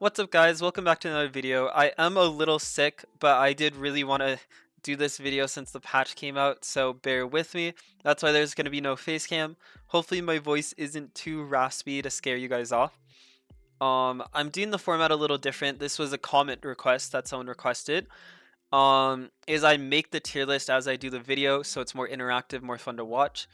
What's up guys, welcome back to another video. I am a little sick, but I did really want to do this video since the patch came out, so bear with me. That's why there's going to be no face cam. Hopefully my voice isn't too raspy to scare you guys off. I'm doing the format a little different. This was a comment request that someone requested. Is I make the tier list as I do the video, so it's more interactive, more fun to watch.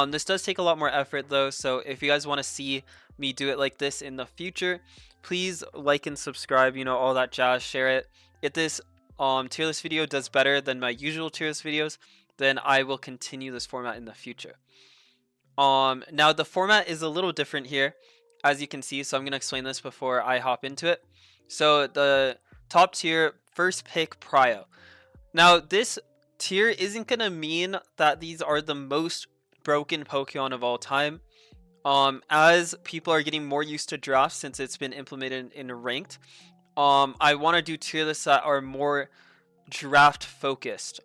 This does take a lot more effort though, so if you guys want to see me do it like this in the future, please like and subscribe, you know, all that jazz, share it. If this tier list video does better than my usual tier list videos, then I will continue this format in the future. Now the format is a little different here, as you can see, so I'm going to explain this before I hop into it. So the top tier, first pick prio. Now this tier isn't going to mean that these are the most broken Pokemon of all time. As people are getting more used to drafts since it's been implemented in ranked, I want to do tier lists that are more draft focused,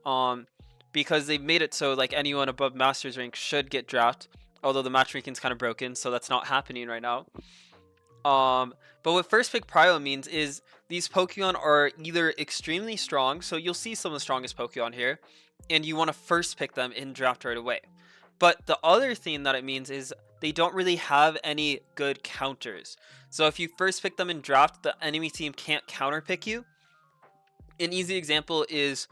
because they've made it so like anyone above Masters rank should get draft, although the matchmaking is kind of broken, so that's not happening right now. But what first pick prio means is these Pokemon are either extremely strong, so you'll see some of the strongest Pokemon here, and you want to first pick them in draft right away. But the other thing that it means is they don't really have any good counters. So if you first pick them in draft, the enemy team can't counter pick you. An easy example is,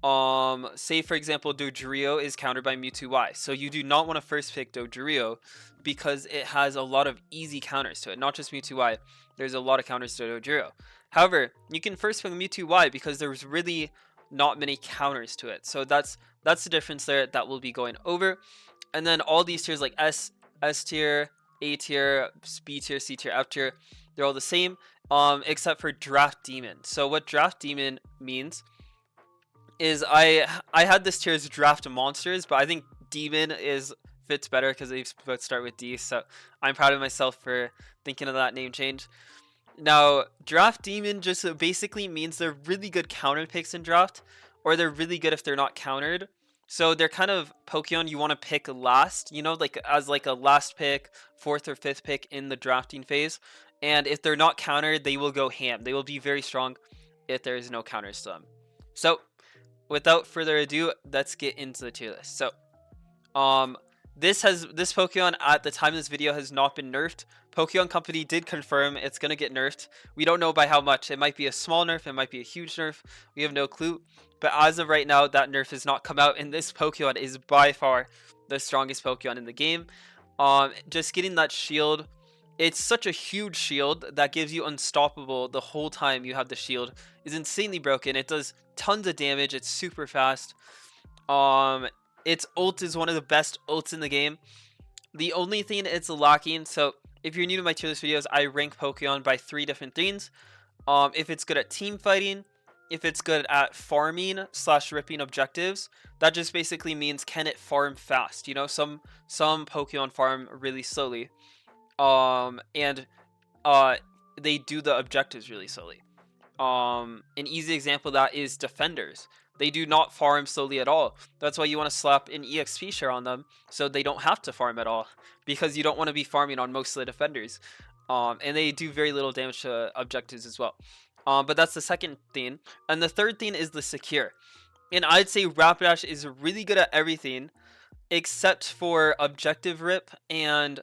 say for example, Dodrio is countered by Mewtwo Y. So you do not want to first pick Dodrio because it has a lot of easy counters to it. Not just Mewtwo Y, there's a lot of counters to Dodrio. However, you can first pick Mewtwo Y because there's really not many counters to it. So that's the difference there that we'll be going over. And then all these tiers like S tier, A tier, B tier, C tier, F tier, they're all the same, except for Draft Demon. So what Draft Demon means is I had this tier as Draft Monsters, but I think Demon fits better because they both start with D. So I'm proud of myself for thinking of that name change. Now, Draft Demon just basically means they're really good counter picks in draft, or they're really good if they're not countered. So they're kind of Pokemon you want to pick last, you know, like as like a last pick, fourth or fifth pick in the drafting phase. And if they're not countered, they will go ham. They will be very strong if there is no counters to them. So without further ado, let's get into the tier list. So this Pokemon at the time of this video has not been nerfed. Pokemon Company did confirm it's going to get nerfed. We don't know by how much. It might be a small nerf, it might be a huge nerf. We have no clue. But as of right now, that nerf has not come out, and this Pokemon is by far the strongest Pokemon in the game. Just getting that shield, it's such a huge shield that gives you unstoppable the whole time you have the shield. Is insanely broken. It does tons of damage. It's super fast. Its ult is one of the best ults in the game. The only thing it's lacking, so if you're new to my tier list videos, I rank Pokemon by 3 different things. If it's good at team fighting, if it's good at farming / ripping objectives, that just basically means can it farm fast. You know, some Pokemon farm really slowly, and they do the objectives really slowly. An easy example of that is defenders. They do not farm slowly at all. That's why you want to slap an EXP share on them so they don't have to farm at all, because you don't want to be farming on most of the defenders. And they do very little damage to objectives as well. But that's the second thing. And the third thing is the secure. And I'd say Rapidash is really good at everything except for objective rip, and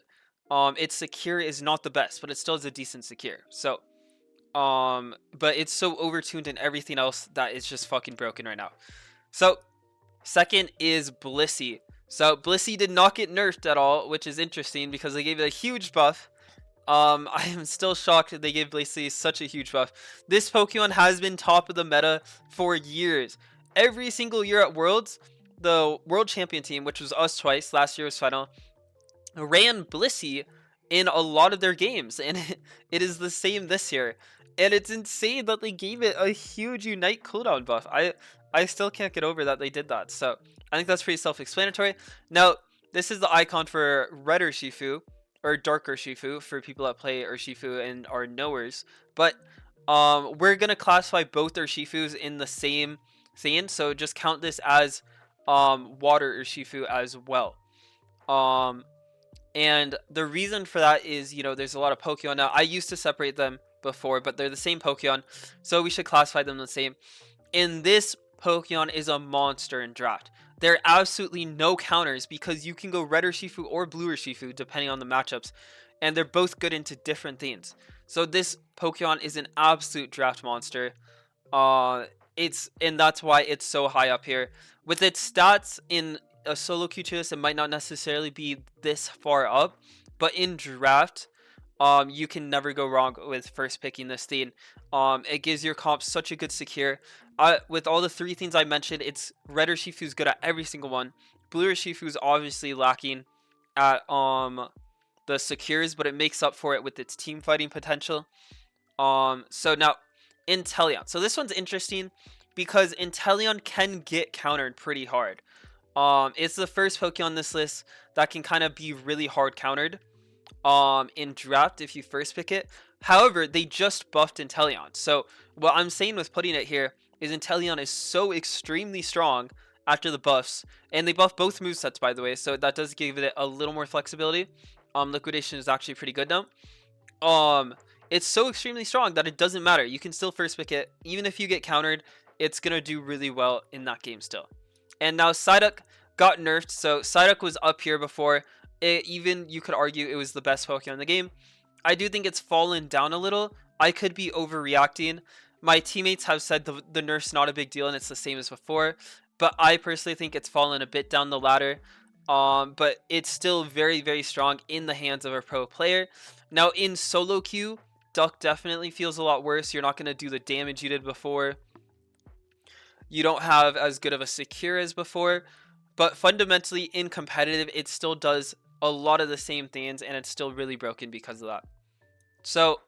its secure is not the best, but it still is a decent secure. So but it's so overtuned in everything else that it's just fucking broken right now. So second is Blissey. So Blissey did not get nerfed at all, which is interesting because they gave it a huge buff. I am still shocked that they gave Blissey such a huge buff. This Pokemon has been top of the meta for years. Every single year at Worlds, the World Champion team, which was us twice, last year was final, ran Blissey in a lot of their games, and it is the same this year. And it's insane that they gave it a huge Unite cooldown buff. I still can't get over that they did that. So I think that's pretty self-explanatory. Now, this is the icon for Red Urshifu, or Dark Urshifu for people that play Urshifu and are knowers. But we're going to classify both Urshifus in the same thing. So just count this as Water Urshifu as well. And the reason for that is, you know, there's a lot of Pokemon now. I used to separate them before, but they're the same Pokemon, so we should classify them the same. And this Pokemon is a monster in draft. There are absolutely no counters because you can go red Urshifu or blue Urshifu depending on the matchups, and they're both good into different themes. So this Pokemon is an absolute draft monster. And that's why it's so high up here. With its stats in a solo queue tier list, it might not necessarily be this far up, but in draft, you can never go wrong with first picking this theme. It gives your comp such a good secure. With all the three things I mentioned, it's red Urshifu's good at every single one. Blue Urshifu's obviously lacking at the secures, but it makes up for it with its team fighting potential. So now Inteleon. So this one's interesting because Inteleon can get countered pretty hard. It's the first Pokemon on this list that can kind of be really hard countered in draft if you first pick it. However, they just buffed Inteleon. So what I'm saying with putting it here is Inteleon is so extremely strong after the buffs, and they buff both movesets, by the way, so that does give it a little more flexibility. Liquidation is actually pretty good now. It's so extremely strong that it doesn't matter. You can still first pick it. Even if you get countered, it's going to do really well in that game still. And now Psyduck got nerfed. So Psyduck was up here before. Even you could argue it was the best Pokemon in the game. I do think it's fallen down a little. I could be overreacting. My teammates have said the nerf's not a big deal and it's the same as before. But I personally think it's fallen a bit down the ladder. But it's still very, very strong in the hands of a pro player. Now in solo queue, Duck definitely feels a lot worse. You're not going to do the damage you did before. You don't have as good of a secure as before. But fundamentally in competitive, it still does a lot of the same things, and it's still really broken because of that. So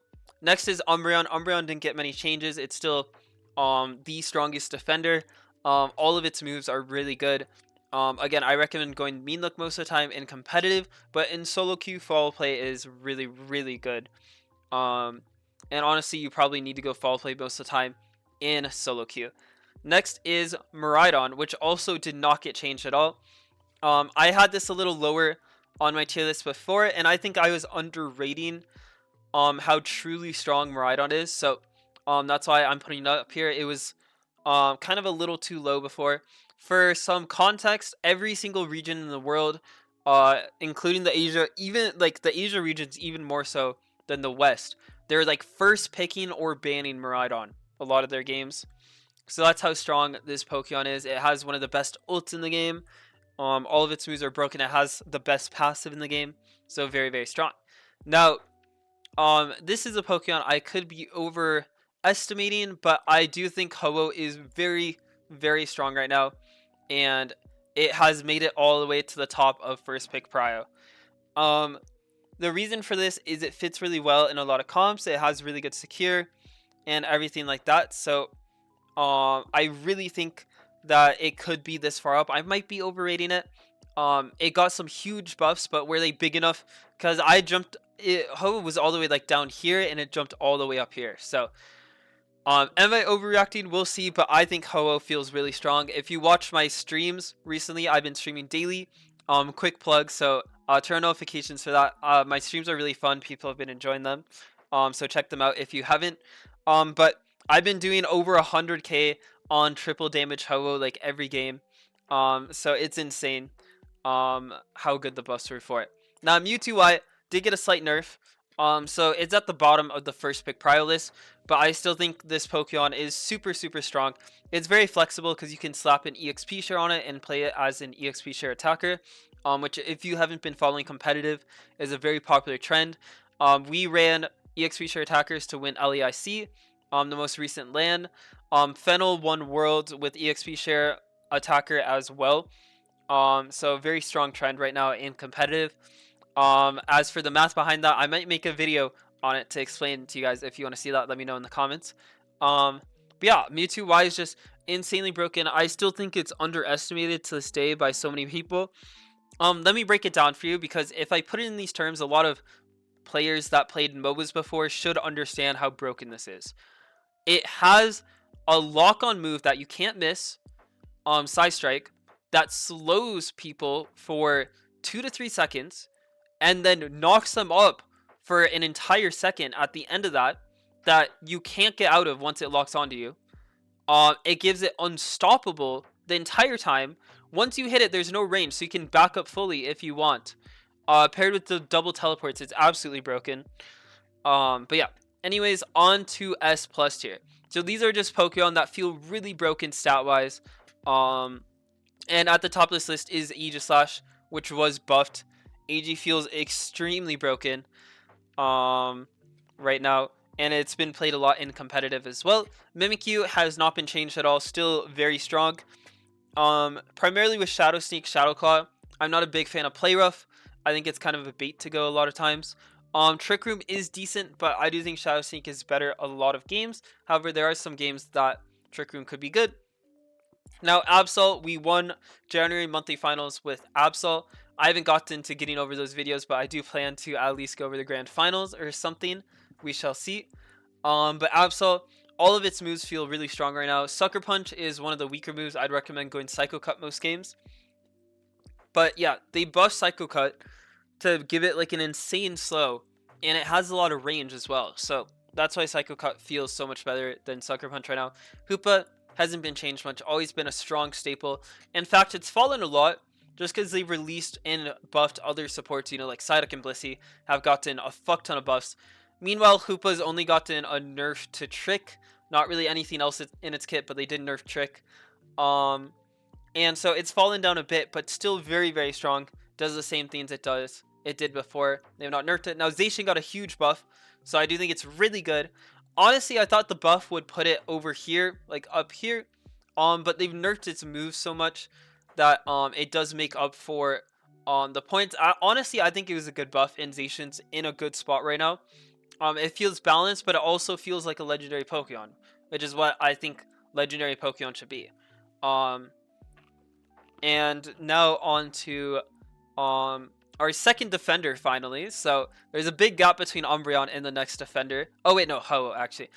next is Umbreon. Umbreon didn't get many changes. It's still the strongest defender. All of its moves are really good. Again, I recommend going Mean Look most of the time in competitive, but in solo queue, Follow Play is really, really good. And honestly, you probably need to go Follow Play most of the time in solo queue. Next is Miraidon, which also did not get changed at all. I had this a little lower on my tier list before, and I think I was underrating how truly strong Miraidon is. So that's why I'm putting it up here. It was kind of a little too low before. For some context, every single region in the world, including the Asia, even like the Asia regions, even more so than the West, they're like first picking or banning Miraidon a lot of their games. So that's how strong this Pokemon is. It has one of the best ults in the game. All of its moves are broken. It has the best passive in the game. So very, very strong. Now, this is a Pokemon I could be overestimating, but I do think Ho-Oh is very, very strong right now. And it has made it all the way to the top of first pick prio. The reason for this is it fits really well in a lot of comps. It has really good secure and everything like that. So I really think that it could be this far up. I might be overrating it. It got some huge buffs, but were they big enough? Because I jumped, Ho was all the way like down here, and it jumped all the way up here. So, am I overreacting? We'll see, but I think Ho-Oh feels really strong. If you watch my streams recently, I've been streaming daily. Quick plug, so turn on notifications for that. My streams are really fun. People have been enjoying them. So check them out if you haven't. But I've been doing over 100k on triple damage Ho-Oh like every game. So it's insane how good the buffs were for it. Now Mewtwo did get a slight nerf. So it's at the bottom of the first pick prio list, but I still think this Pokemon is super, super strong. It's very flexible because you can slap an EXP share on it and play it as an EXP share attacker, which if you haven't been following competitive is a very popular trend. We ran EXP share attackers to win LEIC, the most recent LAN. Fennel won Worlds with EXP share attacker as well. So very strong trend right now in competitive. As for the math behind that, I might make a video on it to explain to you guys. If you want to see that, let me know in the comments. But yeah, Mewtwo Y is just insanely broken. I still think it's underestimated to this day by so many people. Let me break it down for you, because if I put it in these terms, a lot of players that played MOBAs before should understand how broken this is. It has a lock-on move that you can't miss, Side Strike, that slows people for 2 to 3 seconds, and then knocks them up for an entire second at the end of that. that you can't get out of once it locks onto you. It gives it unstoppable the entire time. Once you hit it, there's no range, so you can back up fully if you want. Paired with the double teleports, it's absolutely broken. But yeah. Anyways, on to S plus tier. So these are just Pokemon that feel really broken stat-wise. And at the top of this list is Aegislash, which was buffed. AG feels extremely broken right now, and it's been played a lot in competitive as well. Mimikyu has not been changed at all, still very strong. Primarily with Shadow Sneak, Shadow Claw. I'm not a big fan of Play Rough. I think it's kind of a bait to go a lot of times. Trick Room is decent, but I do think Shadow Sneak is better a lot of games. However, there are some games that Trick Room could be good. Now, Absol, we won January monthly finals with Absol. I haven't gotten to getting over those videos, but I do plan to at least go over the grand finals or something. We shall see. But Absol, all of its moves feel really strong right now. Sucker Punch is one of the weaker moves. I'd recommend going Psycho Cut most games. But yeah, they buffed Psycho Cut to give it like an insane slow, and it has a lot of range as well. So that's why Psycho Cut feels so much better than Sucker Punch right now. Hoopa hasn't been changed much, always been a strong staple. In fact, it's fallen a lot just because they've released and buffed other supports, you know, like Psyduck and Blissey have gotten a fuck ton of buffs. Meanwhile, Hoopa's only gotten a nerf to Trick, not really anything else in its kit, but they did nerf Trick. And so it's fallen down a bit, but still very, very strong. Does the same things it did before. They have not nerfed it. Now Zacian got a huge buff, so I do think it's really good. Honestly, I thought the buff would put it over here, like up here. But they've nerfed its moves so much that it does make up for the points. Honestly, I think it was a good buff, and Zacian's in a good spot right now. It feels balanced, but it also feels like a legendary Pokemon, which is what I think legendary Pokemon should be. And now on to our second defender finally. So there's a big gap between Umbreon and the next defender. Oh wait, no, Ho-Oh actually.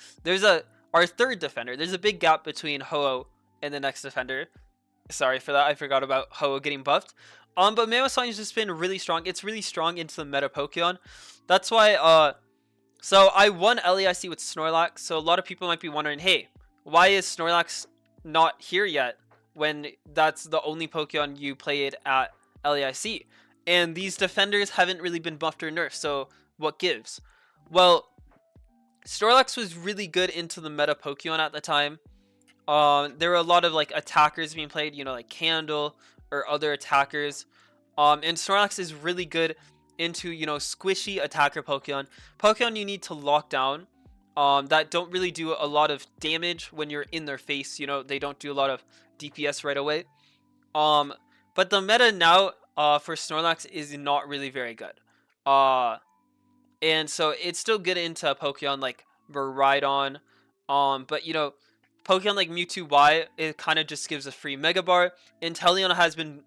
Our third defender. There's a big gap between Ho-Oh and the next defender. Sorry for that. I forgot about Ho-Oh getting buffed. But Mamoswine has just been really strong. It's really strong into the meta Pokemon. That's why so I won LAIC with Snorlax. So a lot of people might be wondering, hey, why is Snorlax not here yet when that's the only Pokemon you played at LAIC? And these defenders haven't really been buffed or nerfed, so what gives? Well, Snorlax was really good into the meta Pokemon at the time. There were a lot of like attackers being played, you know, like Candle or other attackers. And Snorlax is really good into, you know, squishy attacker Pokemon. Pokemon you need to lock down. That don't really do a lot of damage when you're in their face. You know, they don't do a lot of DPS right away. But the meta now for Snorlax is not really very good. And so it's still good into Pokemon like Miraidon. But you know, Pokemon like Mewtwo Y, it kind of just gives a free Mega Bar. Inteleon has been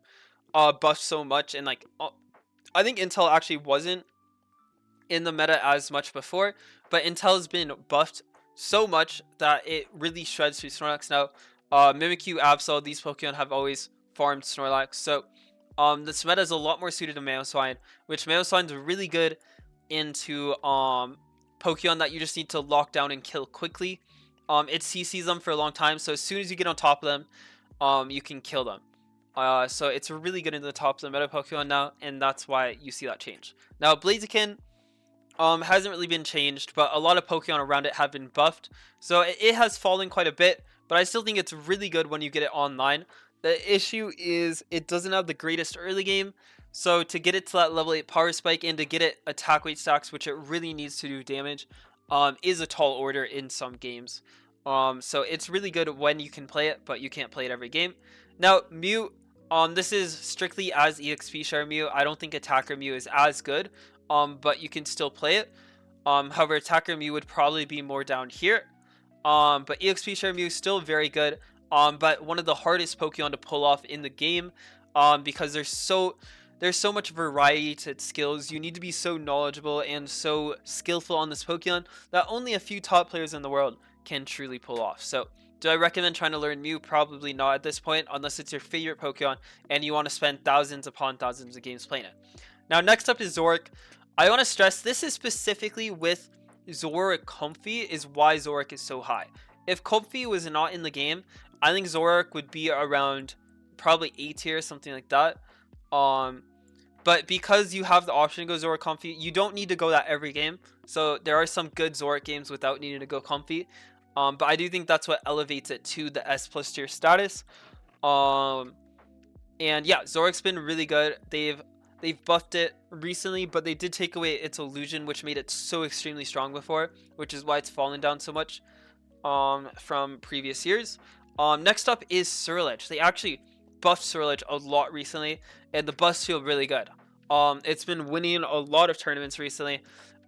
buffed so much, and like I think Intel actually wasn't in the meta as much before, but Intel has been buffed so much that it really shreds through Snorlax now. Mimikyu, Absol, these Pokemon have always farmed Snorlax, so this meta is a lot more suited to Mamoswine, which Mamoswine's really good into Pokemon that you just need to lock down and kill quickly. It CCs them for a long time, so as soon as you get on top of them, you can kill them. So it's really good into the top of the meta Pokemon now, and that's why you see that change. Now Blaziken hasn't really been changed, but a lot of Pokemon around it have been buffed, so it has fallen quite a bit, but I still think it's really good when you get it online. The issue is it doesn't have the greatest early game, so to get it to that level 8 power spike and to get it attack weight stacks, which it really needs to do damage, is a tall order in some games. So it's really good when you can play it, but you can't play it every game. Now Mew, this is strictly as EXP share Mew. I don't think attacker Mew is as good, but you can still play it. However, attacker Mew would probably be more down here. But EXP share Mew is still very good. But one of the hardest Pokemon to pull off in the game, because there's so much variety to its skills. You need to be so knowledgeable and so skillful on this Pokemon that only a few top players in the world can truly pull off. So do I recommend trying to learn Mew? Probably not at this point, unless it's your favorite Pokemon and you want to spend thousands upon thousands of games playing it. Now next up is Zoroark. I want to stress this is specifically with Zoroark Comfy is why Zoroark is so high. If Comfy was not in the game, I think Zoroark would be around probably A tier, something like that. But because you have the option to go Zoroark Comfy, you don't need to go that every game. So there are some good Zoroark games without needing to go Comfy. But I do think that's what elevates it to the S plus tier status. And yeah, Zoroark's been really good. They've buffed it recently, but they did take away its illusion, which made it so extremely strong before, which is why it's fallen down so much from previous years. Next up is Surledge. They actually buffed Surledge a lot recently, and the buffs feel really good. It's been winning a lot of tournaments recently.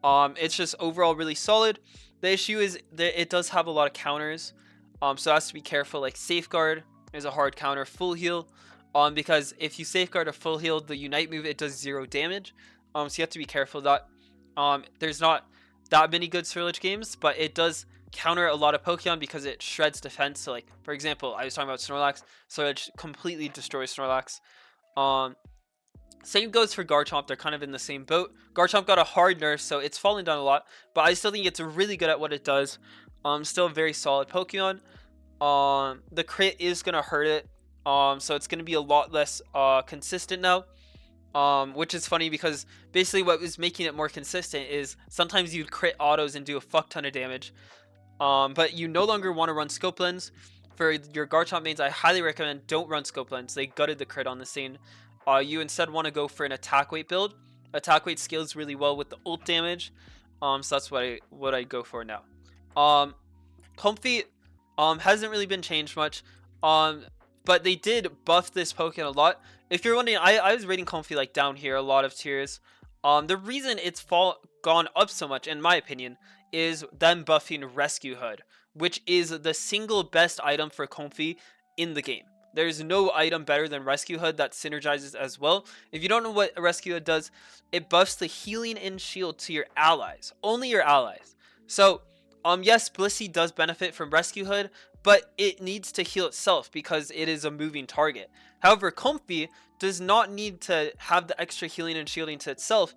It's just overall really solid. The issue is that it does have a lot of counters, so it has to be careful. Like Safeguard is a hard counter, Full Heal, because if you Safeguard or Full Heal, the Unite move, it does 0 damage. So you have to be careful of that. There's not that many good Surledge games, but it does counter a lot of Pokemon because it shreds defense. So like, for example, I was talking about Snorlax, Surledge completely destroys Snorlax. Same goes for Garchomp. They're kind of in the same boat. Garchomp got a hard nerf, so it's fallen down a lot, but I still think it's really good at what it does. Still a very solid Pokemon. The crit is gonna hurt it, so it's gonna be a lot less consistent now. Which is funny because basically what was making it more consistent is sometimes you'd crit autos and do a fuck ton of damage. But you no longer want to run Scope Lens. For your Garchomp mains, I highly recommend don't run Scope Lens. They gutted the crit on the scene. You instead want to go for an attack weight build. Attack weight scales really well with the ult damage. So that's what I go for now. Comfy hasn't really been changed much. But they did buff this Pokemon a lot. If you're wondering, I was rating Comfy like down here a lot of tiers. The reason it's gone up so much, in my opinion, is them buffing Rescue Hood, which is the single best item for Comfy in the game. There's no item better than Rescue Hood that synergizes as well. If you don't know what Rescue Hood does, it buffs the healing and shield to your allies. Only your allies. So, yes, Blissey does benefit from Rescue Hood, but it needs to heal itself because it is a moving target. However, Comfy does not need to have the extra healing and shielding to itself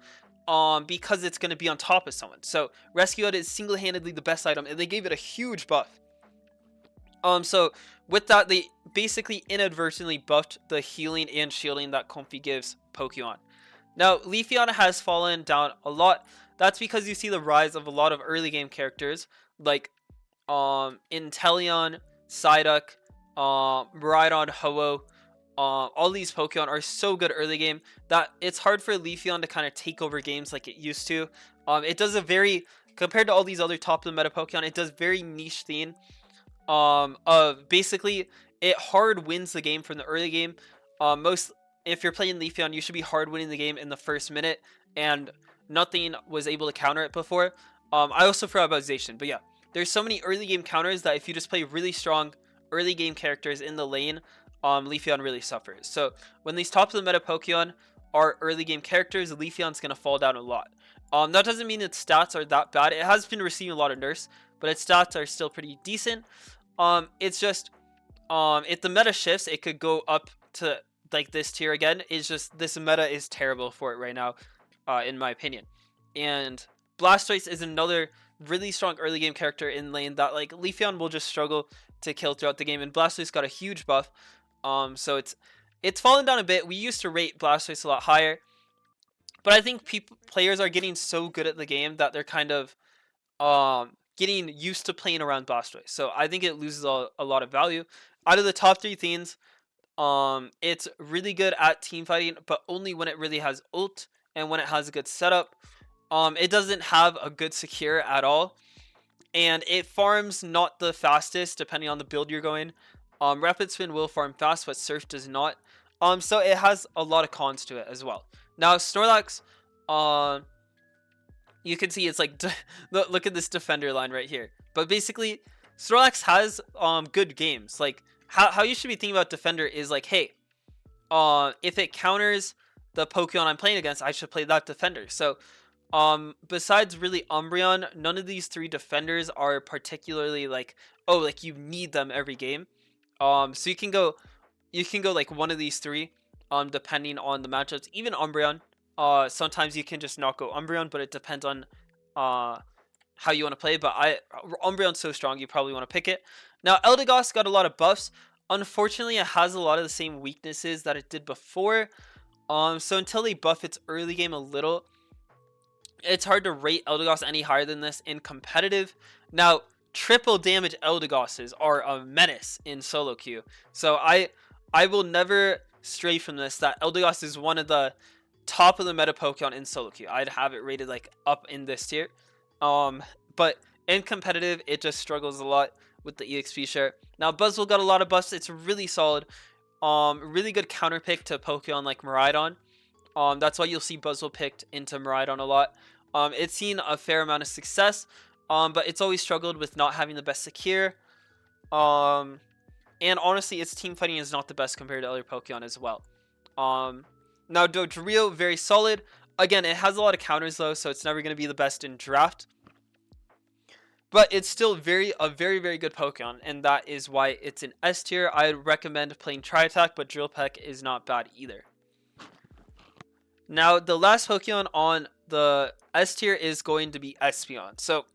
because it's going to be on top of someone. So Rescue Hood is single-handedly the best item, and they gave it a huge buff. So with that, they basically inadvertently buffed the healing and shielding that Comfy gives Pokemon. Now, Leafeon has fallen down a lot. That's because you see the rise of a lot of early game characters like Inteleon, Psyduck, Miraidon, Ho-Oh. All these Pokemon are so good early game that it's hard for Leafeon to kind of take over games like it used to. It does a very, compared to all these other top of the meta Pokemon, it does very niche thing. Of basically it hard wins the game from the early game. If you're playing Leafeon, you should be hard winning the game in the first minute, and nothing was able to counter it before. I also forgot about Zacian, but yeah, there's so many early game counters that if you just play really strong early game characters in the lane, Leafeon really suffers. So when these top of the meta Pokemon are early game characters, Leafeon's gonna fall down a lot. That doesn't mean its stats are that bad. It has been receiving a lot of nerfs, but its stats are still pretty decent. It's just if the meta shifts, it could go up to like this tier again. It's just this meta is terrible for it right now, in my opinion. And Blastoise is another really strong early game character in lane that like Leafeon will just struggle to kill throughout the game, and Blastoise got a huge buff. So it's fallen down a bit. We used to rate Blastoise a lot higher, but I think players are getting so good at the game that they're kind of getting used to playing around Blastoise. So I think it loses a lot of value. Out of the top 3 themes, it's really good at team fighting, but only when it really has ult and when it has a good setup. It doesn't have a good secure at all, and it farms not the fastest depending on the build you're going. Rapid Spin will farm fast, but Surf does not. So it has a lot of cons to it as well. Now Snorlax, you can see it's like look at this defender line right here. But basically, Snorlax has good games. Like how you should be thinking about defender is like, hey, if it counters the Pokemon I'm playing against, I should play that defender. So besides really Umbreon, none of these 3 defenders are particularly like, oh, like you need them every game. So you can go like one of these 3, depending on the matchups. Even Umbreon, sometimes you can just not go Umbreon, but it depends on how you want to play, but Umbreon's so strong you probably want to pick it. Now Eldegoss got a lot of buffs. Unfortunately, it has a lot of the same weaknesses that it did before. So until they buff its early game a little, it's hard to rate Eldegoss any higher than this in competitive. Now, triple damage Eldegosses are a menace in solo queue. So I will never stray from this, that Eldegoss is one of the top of the meta Pokemon in solo queue. I'd have it rated like up in this tier. But in competitive, it just struggles a lot with the EXP share. Now, Buzzwole got a lot of buffs. It's really solid. Really good counter pick to Pokemon like Miraidon. That's why you'll see Buzzwole picked into Miraidon a lot. It's seen a fair amount of success, but it's always struggled with not having the best secure. And honestly, its team fighting is not the best compared to other Pokemon as well. Now, Dodrio, very solid. Again, it has a lot of counters though, so it's never going to be the best in draft. But it's still a very, very good Pokemon, and that is why it's in S tier. I recommend playing Tri-Attack, but Drill Peck is not bad either. Now, the last Pokemon on the S tier is going to be Espeon. So,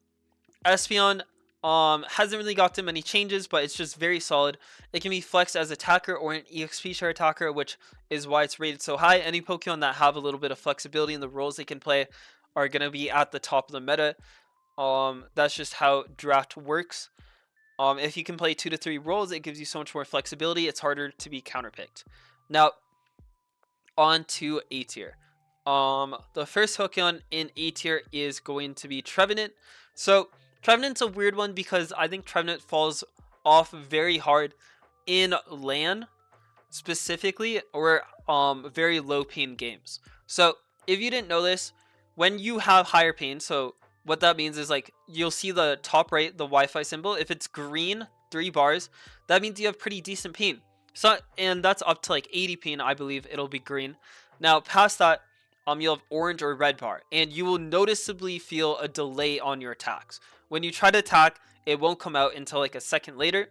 Espeon hasn't really gotten many changes, but it's just very solid. It can be flexed as attacker or an EXP share attacker, which is why it's rated so high. Any Pokemon that have a little bit of flexibility in the roles they can play are going to be at the top of the meta. That's just how draft works. If you can play 2 to 3 roles, it gives you so much more flexibility. It's harder to be counterpicked. Now, on to A tier. The first Pokemon in A tier is going to be Trevenant. So, Trevenant's a weird one because I think Trevenant falls off very hard in LAN specifically, or very low pain games. So, if you didn't know this, when you have higher pain, so what that means is like you'll see the top right, the Wi-Fi symbol. If it's green, 3 bars, that means you have pretty decent pain. So, and that's up to like 80 pain, I believe it'll be green. Now, past that, you'll have orange or red bar, and you will noticeably feel a delay on your attacks. When you try to attack, it won't come out until like a second later.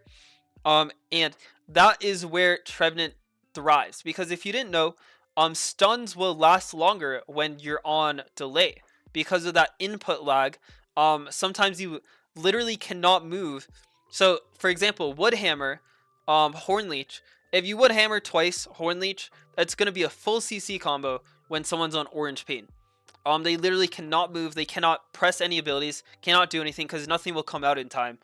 And that is where Trevenant thrives, because if you didn't know, stuns will last longer when you're on delay. Because of that input lag, sometimes you literally cannot move. So, for example, Wood Hammer, Horn Leech. If you Wood Hammer twice, Horn Leech, that's going to be a full CC combo when someone's on Orange Pain. They literally cannot move. They cannot press any abilities, cannot do anything because nothing will come out in time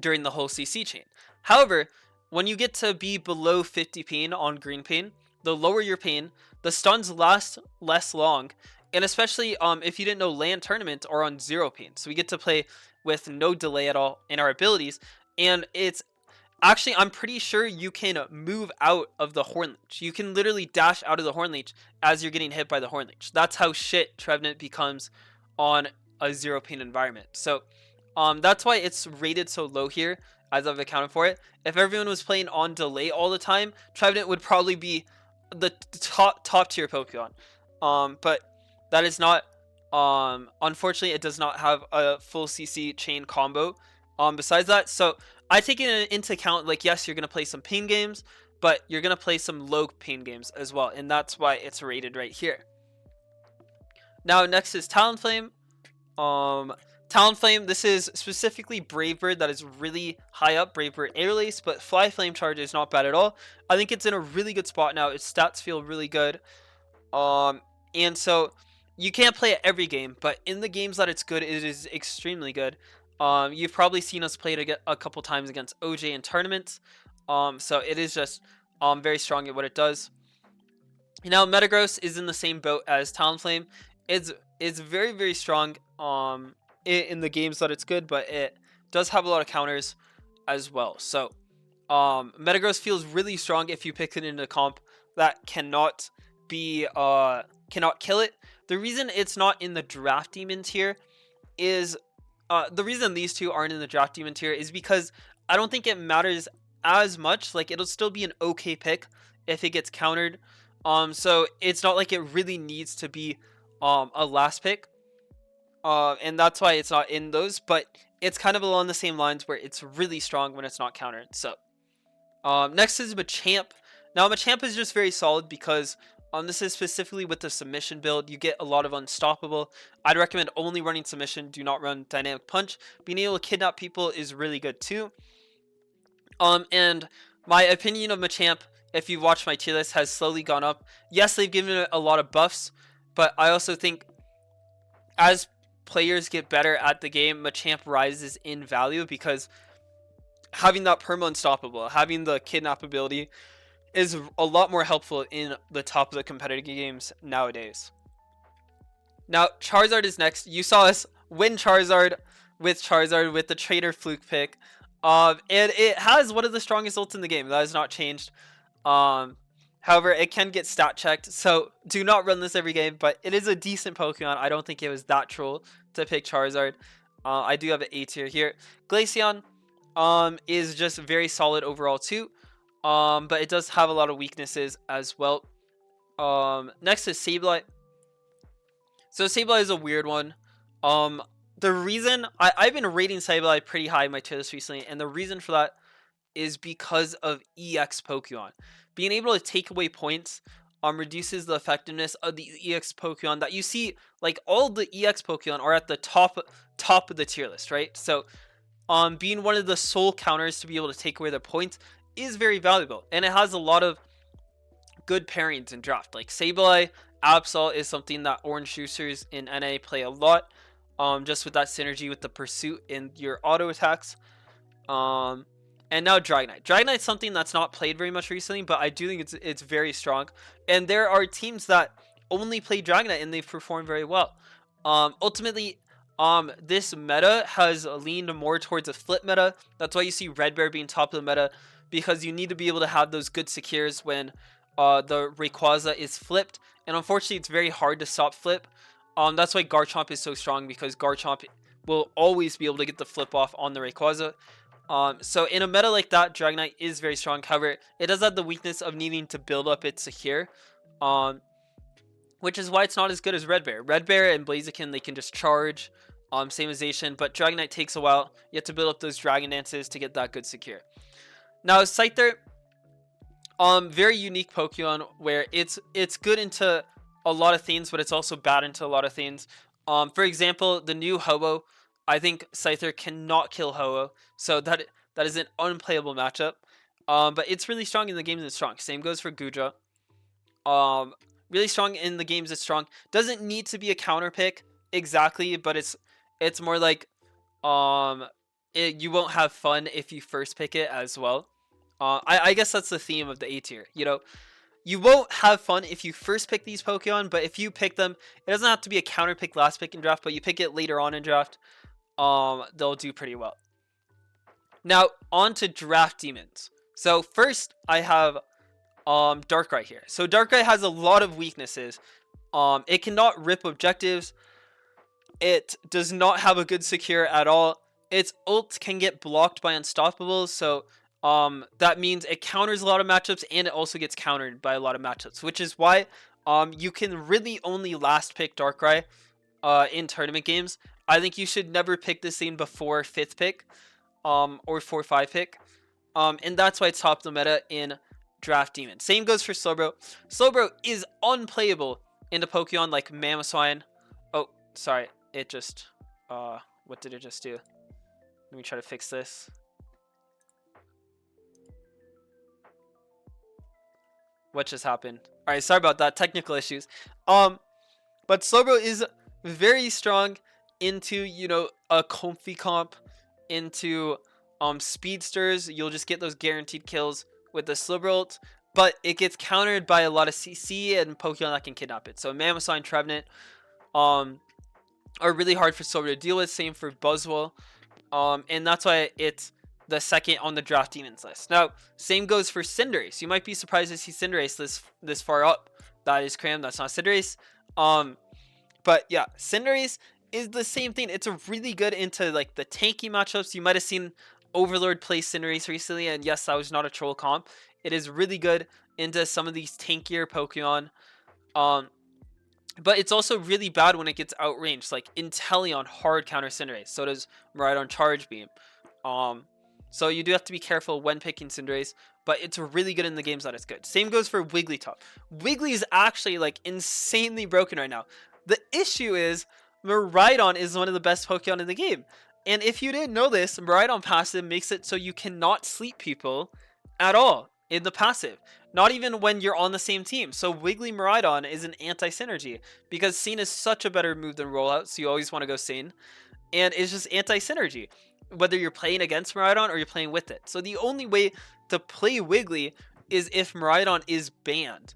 during the whole CC chain. However, when you get to be below 50 pain on Green Pain, the lower your pain, the stuns last less long. And especially if you didn't know, LAN tournaments are on 0 pain. So we get to play with no delay at all in our abilities. And it's actually, I'm pretty sure you can move out of the Horn Leech. You can literally dash out of the Horn Leech as you're getting hit by the Horn Leech. That's how shit Trevenant becomes on a 0 pain environment. So that's why it's rated so low here, as I've accounted for it. If everyone was playing on delay all the time, Trevenant would probably be the top tier Pokemon. But that is not, unfortunately, it does not have a full CC chain combo. Besides that, so I take it into account, like, yes, you're going to play some pain games, but you're going to play some low pain games as well. And that's why it's rated right here. Now, next is Talonflame. Talonflame, this is specifically Brave Bird that is really high up, Brave Bird Air Lace, but Fly Flame Charge is not bad at all. I think it's in a really good spot now. Its stats feel really good. And so you can't play it every game, but in the games that it's good, it is extremely good. You've probably seen us play it a couple times against OJ in tournaments. So it is just very strong at what it does. Now, Metagross is in the same boat as Talonflame. It's very, very strong in the games that it's good, but it does have a lot of counters as well. So Metagross feels really strong if you pick it into a comp that cannot be cannot kill it. The reason it's not in the Draft Demon tier is the reason these two aren't in the Draft Demon tier is because I don't think it matters as much. Like, it'll still be an okay pick if it gets countered. So it's not like it really needs to be a last pick. And that's why it's not in those, but it's kind of along the same lines where it's really strong when it's not countered. So next is Machamp. Now, Machamp is just very solid because This is specifically with the submission build. You get a lot of unstoppable. I'd recommend only running submission. Do not run dynamic punch. Being able to kidnap people is really good too. And my opinion of Machamp, if you've watched my tier list, has slowly gone up. Yes, they've given it a lot of buffs, but I also think as players get better at the game, Machamp rises in value because having that perma unstoppable, having the kidnap ability is a lot more helpful in the top of the competitive games nowadays. Now, Charizard is next. You saw us win Charizard with the Trader Fluke pick. And it has one of the strongest ults in the game. That has not changed. However, it can get stat checked, so do not run this every game, but it is a decent Pokemon. I don't think it was that troll to pick Charizard. I do have an A tier here. Glaceon is just very solid overall too, but it does have a lot of weaknesses as well. Next is Sableye. So Sableye is a weird one. The reason I've been rating Sableye pretty high in my tier list recently, and the reason for that is because of EX Pokemon. Being able to take away points reduces the effectiveness of the EX Pokemon that you see. Like, all the EX Pokemon are at the top of the tier list, right? So being one of the sole counters to be able to take away their points is very valuable, and it has a lot of good pairings in draft. Like Sableye, Absol is something that orange juicers in NA play a lot, just with that synergy with the pursuit in your auto attacks. And now Dragonite. Dragonite's something that's not played very much recently, but I do think it's very strong. And there are teams that only play Dragonite and they've performed very well. Ultimately, this meta has leaned more towards a flip meta. That's why you see Red Bear being top of the meta, because you need to be able to have those good secures when the Rayquaza is flipped. And unfortunately, it's very hard to stop flip. That's why Garchomp is so strong, because Garchomp will always be able to get the flip off on the Rayquaza. So in a meta like that, Dragonite is very strong. However, it does have the weakness of needing to build up its secure, which is why it's not as good as Red Bear. Red Bear and Blaziken, they can just charge, same as Zacian, but Dragonite takes a while. You have to build up those Dragon Dances to get that good secure. Now, Scyther, very unique Pokemon where it's good into a lot of things, but it's also bad into a lot of things. For example, the new Ho-Oh, I think Scyther cannot kill Ho-Oh, so that is an unplayable matchup. But it's really strong in the games it's strong. Same goes for Guja. Really strong in the games it's strong. Doesn't need to be a counter pick exactly, but it's more like you won't have fun if you first pick it as well. I guess that's the theme of the A tier. You know, you won't have fun if you first pick these Pokemon, but if you pick them, it doesn't have to be a counter pick last pick in draft, but you pick it later on in draft, they'll do pretty well. Now, on to Draft Demons. So first, I have Darkrai here. So Darkrai has a lot of weaknesses. It cannot rip objectives. It does not have a good secure at all. Its ult can get blocked by unstoppables, so that means it counters a lot of matchups, and it also gets countered by a lot of matchups, which is why you can really only last pick Darkrai in tournament games. I think you should never pick this thing before 5th pick or 4-5 pick, and that's why it's top of the meta in Draft Demon. Same goes for Slowbro. Slowbro is unplayable into Pokemon like Mamoswine. Oh, sorry, it just what did it just do? Let me try to fix this. What just happened? All right, sorry about that, technical issues. But Slowbro is very strong into, you know, a comfy comp, into speedsters. You'll just get those guaranteed kills with the Slowbro ult, but it gets countered by a lot of CC and Pokemon that can kidnap it. So Mamoswine, Trevenant are really hard for Slowbro to deal with. Same for Buzzwole, and that's why it's the second on the Draft Demons list. Now, same goes for Cinderace. You might be surprised to see Cinderace this far up. That is Cram, that's not Cinderace. But yeah, Cinderace is the same thing. It's a really good into like the tanky matchups. You might have seen Overlord play Cinderace recently, and yes, that was not a troll comp. It is really good into some of these tankier Pokemon. But it's also really bad when it gets outranged. Like Inteleon hard counter Cinderace. So does Miraidon Charge Beam. So you do have to be careful when picking Cinderace, but it's really good in the games that it's good. Same goes for Wigglytuff. Wiggly is actually like insanely broken right now. The issue is Miraidon is one of the best Pokemon in the game. And if you didn't know this, Miraidon passive makes it so you cannot sleep people at all in the passive. Not even when you're on the same team. So Wiggly Miraidon is an anti-synergy because Scene is such a better move than Rollout, so you always want to go Scene. And it's just anti-synergy, whether you're playing against Miraidon or you're playing with it. So the only way to play Wiggly is if Miraidon is banned.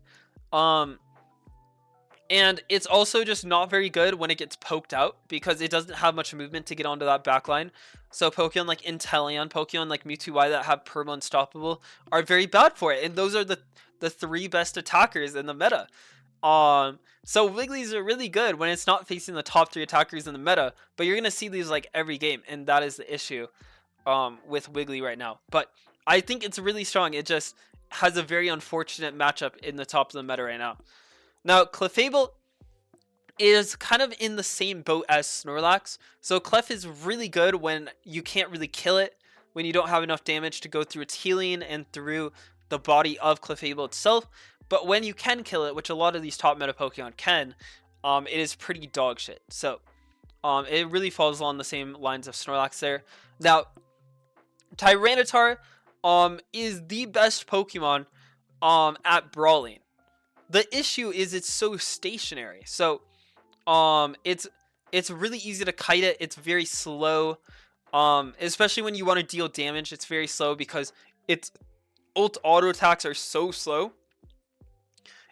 And it's also just not very good when it gets poked out because it doesn't have much movement to get onto that backline. So Pokemon like Inteleon, Pokemon like Mewtwo Y that have Perma Unstoppable are very bad for it. And those are the 3 best attackers in the meta. So Wigglies are really good when it's not facing the top 3 attackers in the meta, but you're going to see these like every game, and that is the issue with Wiggly right now. But I think it's really strong. It just has a very unfortunate matchup in the top of the meta right now. Now, Clefable is kind of in the same boat as Snorlax. So Clef is really good when you can't really kill it, when you don't have enough damage to go through its healing and through the body of Clefable itself. But when you can kill it, which a lot of these top meta Pokemon can, it is pretty dog shit. So it really falls along the same lines of Snorlax there. Now, Tyranitar is the best Pokemon at brawling. The issue is it's so stationary. So it's really easy to kite it. It's very slow. Especially when you want to deal damage, it's very slow because its ult auto attacks are so slow.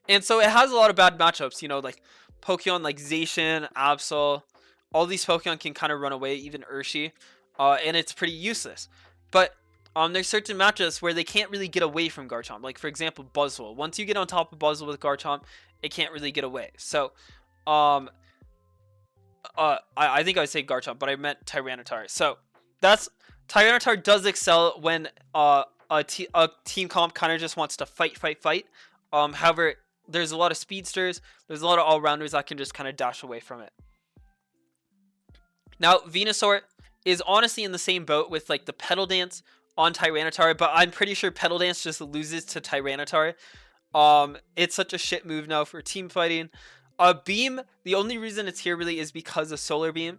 And so it has a lot of bad matchups, you know, like Pokemon like Zacian, Absol, all these Pokemon can kind of run away, even Urshi, and it's pretty useless. But there's certain matchups where they can't really get away from Garchomp. Like, for example, Buzzwole. Once you get on top of Buzzwole with Garchomp, it can't really get away. So, I think I would say Garchomp, but I meant Tyranitar. So, Tyranitar does excel when a team comp kind of just wants to fight. However, there's a lot of speedsters, there's a lot of all-rounders that can just kind of dash away from it. Now, Venusaur is honestly in the same boat with like the Petal Dance on Tyranitar, but I'm pretty sure Petal Dance just loses to Tyranitar. It's such a shit move now for team fighting. Beam, the only reason it's here really is because of Solar Beam.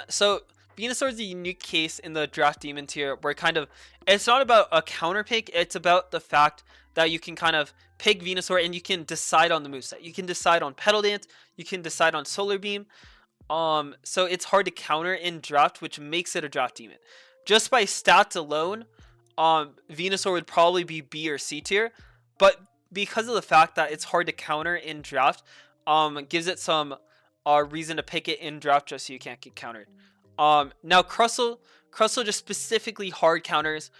So Venusaur is a unique case in the Draft Demon tier where kind of, it's not about a counter pick, it's about the fact that you can kind of pick Venusaur and you can decide on the moveset. You can decide on Petal Dance, you can decide on Solar Beam. So it's hard to counter in draft, which makes it a Draft Demon. Just by stats alone, Venusaur would probably be B or C tier, but because of the fact that it's hard to counter in draft, gives it some reason to pick it in draft just so you can't get countered. Now Crustle just specifically hard counters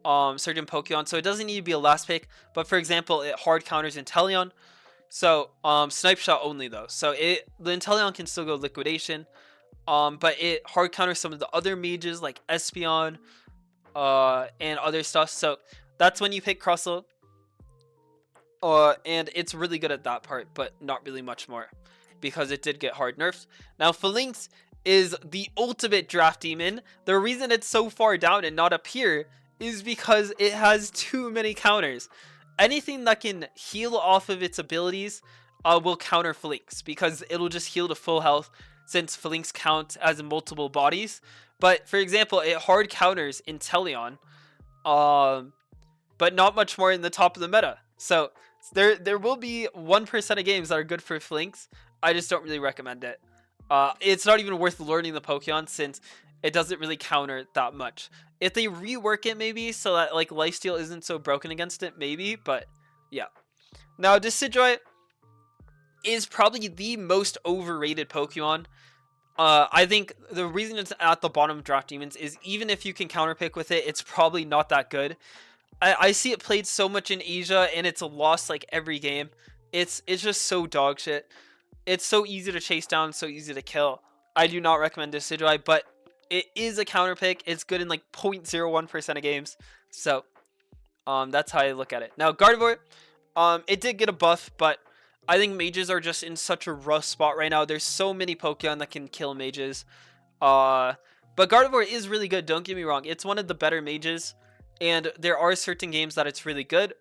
certain Pokemon, so it doesn't need to be a last pick, but for example, it hard counters Inteleon. So Snipe Shot only though, so the Inteleon can still go Liquidation. But it hard counters some of the other mages like Espeon and other stuff. So that's when you pick Crustle. And it's really good at that part, but not really much more because it did get hard nerfed. Now Phalanx is the ultimate Draft Demon. The reason it's so far down and not up here is because it has too many counters. Anything that can heal off of its abilities will counter Phalanx because it'll just heal to full health, since Phalanx counts as multiple bodies. But for example, it hard counters Inteleon, but not much more in the top of the meta. So there will be 1% of games that are good for Phalanx. I just don't really recommend it. It's not even worth learning the Pokemon since it doesn't really counter that much. If they rework it maybe so that like lifesteal isn't so broken against it, maybe, but yeah. Now Decidueye is probably the most overrated Pokemon. I think the reason it's at the bottom of Draft Demons is even if you can counterpick with it, it's probably not that good. I see it played so much in Asia and it's lost like every game. It's just so dog shit. It's so easy to chase down, so easy to kill. I do not recommend Decidueye, but it is a counterpick. It's good in like 0.01% of games. So that's how I look at it. Now Gardevoir, it did get a buff, but I think mages are just in such a rough spot right now. There's so many Pokemon that can kill mages. But But Gardevoir is really good, don't get me wrong. It's one of the better mages, and there are certain games that it's really good.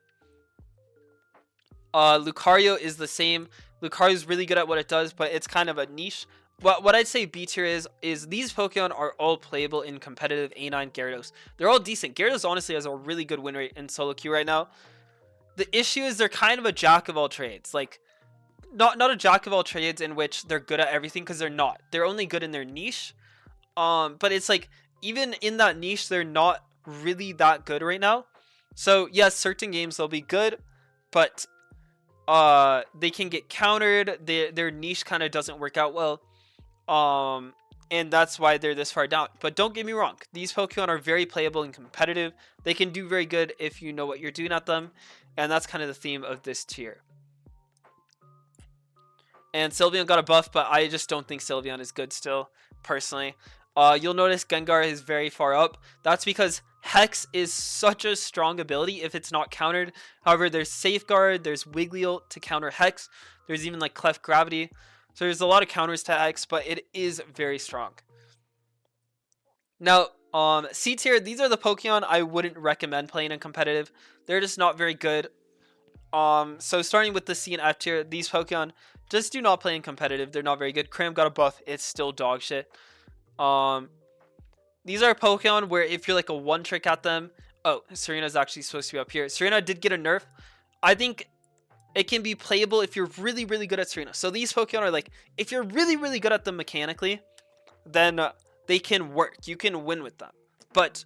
Lucario is the same. Lucario is really good at what it does, but it's kind of a niche. But what I'd say B tier is these Pokemon are all playable in competitive A9 Gyarados. They're all decent. Gyarados honestly has a really good win rate in solo queue right now. The issue is they're kind of a jack of all trades. Like, not a jack of all trades in which they're good at everything, because they're not. They're only good in their niche. But it's like, even in that niche, they're not really that good right now. So yes, certain games they'll be good, but they can get countered. Their niche kind of doesn't work out well. And that's why they're this far down. But don't get me wrong, these Pokemon are very playable and competitive. They can do very good if you know what you're doing at them, and that's kind of the theme of this tier. And Sylveon got a buff, but I just don't think Sylveon is good still, personally. You'll notice Gengar is very far up. That's because Hex is such a strong ability if it's not countered. However, there's Safeguard, there's Wigglyult to counter Hex. There's even like Cleft Gravity. So there's a lot of counters to X, but it is very strong. Now, C tier, these are the Pokemon I wouldn't recommend playing in competitive. They're just not very good. So starting with the C and F tier, these Pokemon just do not play in competitive. They're not very good. Cram got a buff. It's still dog shit. These are Pokemon where if you're like a one trick at them... Oh, Serena's actually supposed to be up here. Serena did get a nerf. I think it can be playable if you're really, really good at Serena. So these Pokemon are like, if you're really, really good at them mechanically, then they can work. You can win with them. But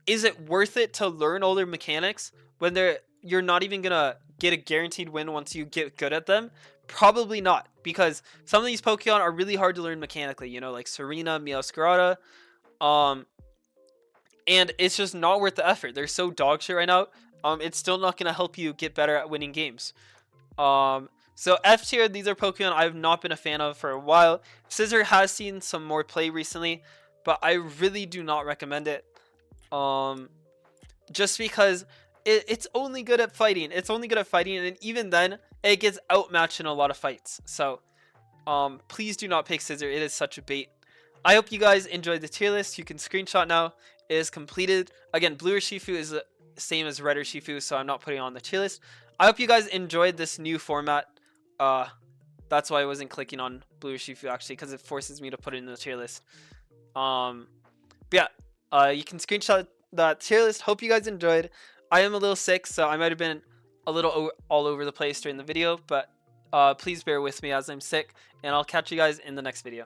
is it worth it to learn all their mechanics when you're not even going to get a guaranteed win once you get good at them? Probably not, because some of these Pokemon are really hard to learn mechanically, you know, like Serena, Meowscarada. And it's just not worth the effort. They're so dog shit right now. It's still not going to help you get better at winning games. So F tier, these are Pokemon I've not been a fan of for a while. Scizor has seen some more play recently, but I really do not recommend it. Just because it's only good at fighting. It's only good at fighting, and even then, it gets outmatched in a lot of fights. So, please do not pick Scizor. It is such a bait. I hope you guys enjoyed the tier list. You can screenshot now. It is completed. Again, Blue Urshifu is the same as Red Urshifu, so I'm not putting it on the tier list. I hope you guys enjoyed this new format. That's why I wasn't clicking on Blue Urshifu, actually, because it forces me to put it in the tier list. But yeah, you can screenshot that tier list. Hope you guys enjoyed. I am a little sick, so I might have been a little all over the place during the video, but please bear with me as I'm sick, and I'll catch you guys in the next video.